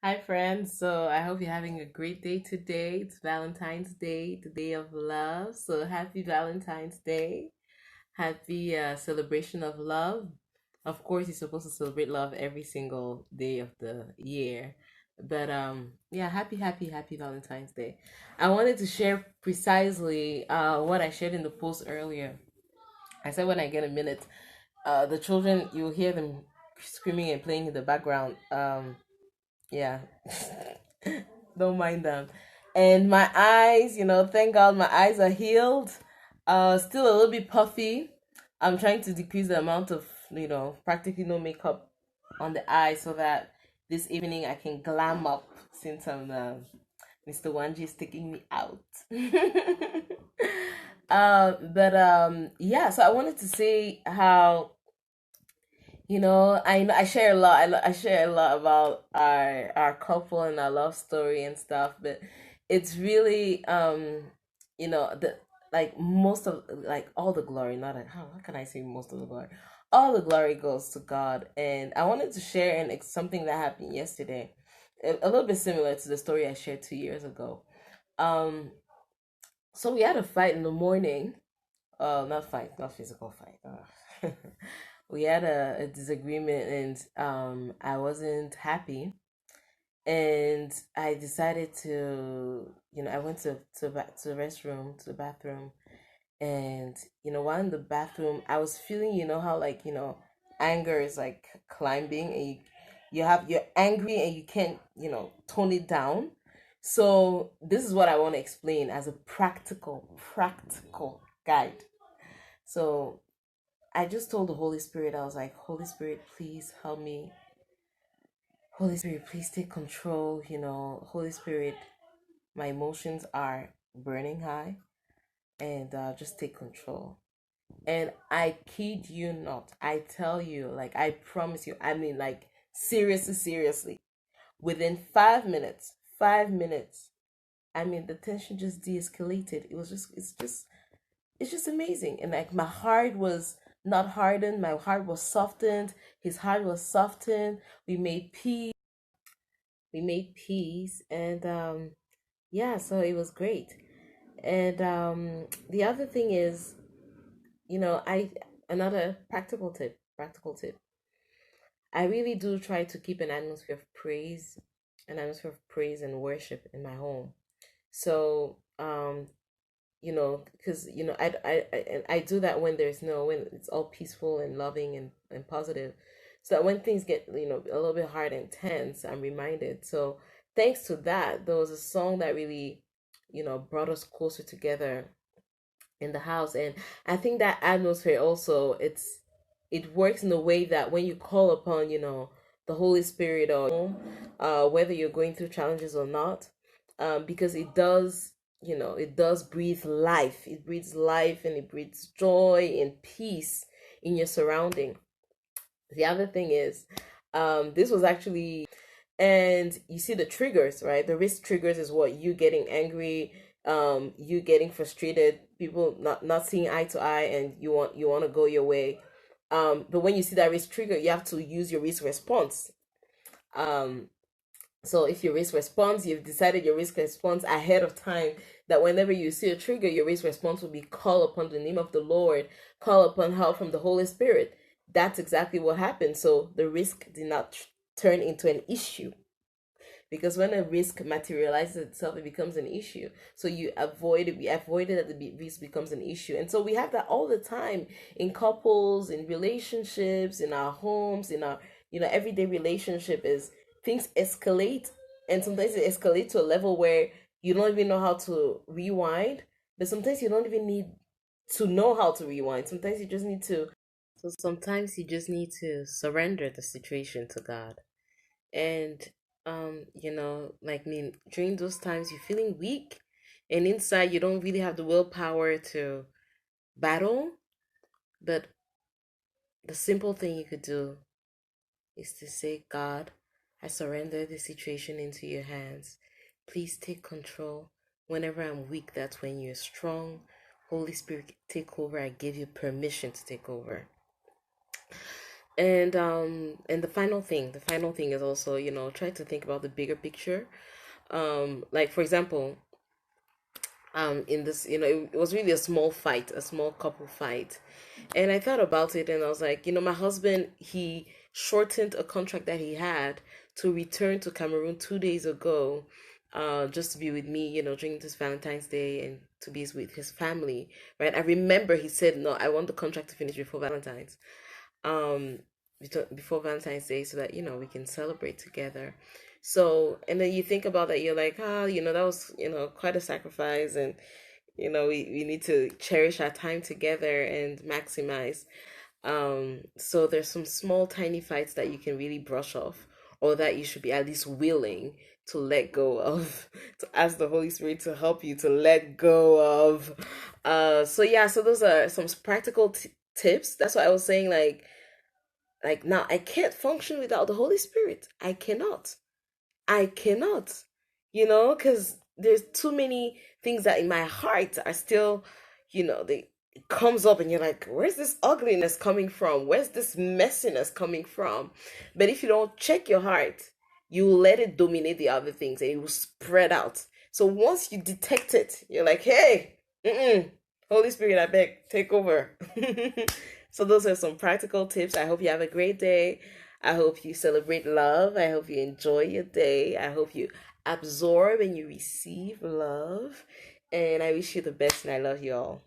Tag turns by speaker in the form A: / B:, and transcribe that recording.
A: Hi, friends. So I hope you're having a great day today. It's Valentine's Day, the day of love. So happy Valentine's Day. Happy celebration of love. Of course, you're supposed to celebrate love every single day of the year. But yeah, happy Valentine's Day. I wanted to share precisely what I shared in the post earlier. I said when I get a minute, the children, you'll hear them screaming and playing in the background. Yeah. Don't mind them. And my eyes, thank God my eyes are healed. Still a little bit puffy. I'm trying to decrease the amount of, practically no makeup on the eye so that this evening I can glam up since Mr. Wanji is taking me out. But yeah, so I wanted to say how I share a lot. I share a lot about our couple and our love story and stuff, but it's really the like most of like all the glory, not how can I say most of the glory? All the glory goes to God, and I wanted to share something that happened yesterday, a little bit similar to the story I shared 2 years ago. Um, so we had a fight in the morning. Not fight, not physical fight. We had a disagreement, and I wasn't happy, and I decided to, I went to the restroom, to the bathroom, and while in the bathroom, I was feeling, how like anger is like climbing, and you're angry and you can't tone it down. So this is what I want to explain as a practical guide. So I just told the Holy Spirit, I was like, Holy Spirit, please help me. Holy Spirit, please take control. Holy Spirit, my emotions are burning high, and just take control. And I kid you not, I tell you, like, I promise you, I mean, like, seriously, within 5 minutes, 5 minutes, I mean, the tension just de escalated. It's just amazing. And like my heart was not hardened, my heart was softened, his heart was softened. We made peace, and yeah, so it was great. And the other thing is, I another practical tip. I really do try to keep an atmosphere of praise and worship in my home. So because I do that when it's all peaceful and loving and positive, so that when things get a little bit hard and tense, I'm reminded. So thanks to that, there was a song that really brought us closer together in the house. And I think that atmosphere also, it works in a way that when you call upon the Holy Spirit, or whether you're going through challenges or not, because it does breathe life. It breathes life, and it breathes joy and peace in your surrounding. The other thing is, this was actually, and you see the triggers, right? The risk triggers is what: you getting angry, you getting frustrated, people not seeing eye to eye, and you want to go your way. But when you see that risk trigger, you have to use your risk response. um so if your risk response, you've decided your risk response ahead of time, that whenever you see a trigger, your risk response will be call upon the name of the Lord, call upon help from the Holy Spirit. That's exactly what happened. So the risk did not turn into an issue, because when a risk materializes itself, it becomes an issue. So we avoided that the risk becomes an issue. And so we have that all the time, in couples, in relationships, in our homes, in our everyday relationship. Is things escalate, and sometimes they escalate to a level where you don't even know how to rewind. But sometimes you don't even need to know how to rewind. Sometimes you just need to surrender the situation to God. And like me, during those times you're feeling weak, and inside you don't really have the willpower to battle. But the simple thing you could do is to say, God, I surrender the situation into your hands. Please take control. Whenever I'm weak, that's when you're strong. Holy Spirit, take over. I give you permission to take over. And the final thing is also, try to think about the bigger picture. Like for example, in this, it was really a small fight, a small couple fight. And I thought about it and I was like, my husband, he shortened a contract that he had to return to Cameroon 2 days ago, just to be with me, during this Valentine's Day and to be with his family, right? I remember he said, no, I want the contract to finish before Valentine's, um, before Valentine's Day so that, we can celebrate together. So, and then you think about that, you're like, that was, quite a sacrifice. And, we need to cherish our time together and maximize. So there's some small, tiny fights that you can really brush off, or that you should be at least willing to let go of, to ask the Holy Spirit to help you to let go of. So yeah, so those are some practical tips. That's why I was saying, like now I can't function without the Holy Spirit. I cannot. I cannot, because there's too many things that in my heart are still, they it comes up and you're like, where's this ugliness coming from? Where's this messiness coming from? But if you don't check your heart, you will let it dominate the other things and it will spread out. So once you detect it, you're like, hey, Holy Spirit, I beg, take over. So those are some practical tips. I hope you have a great day. I hope you celebrate love. I hope you enjoy your day. I hope you absorb and you receive love. And I wish you the best and I love you all.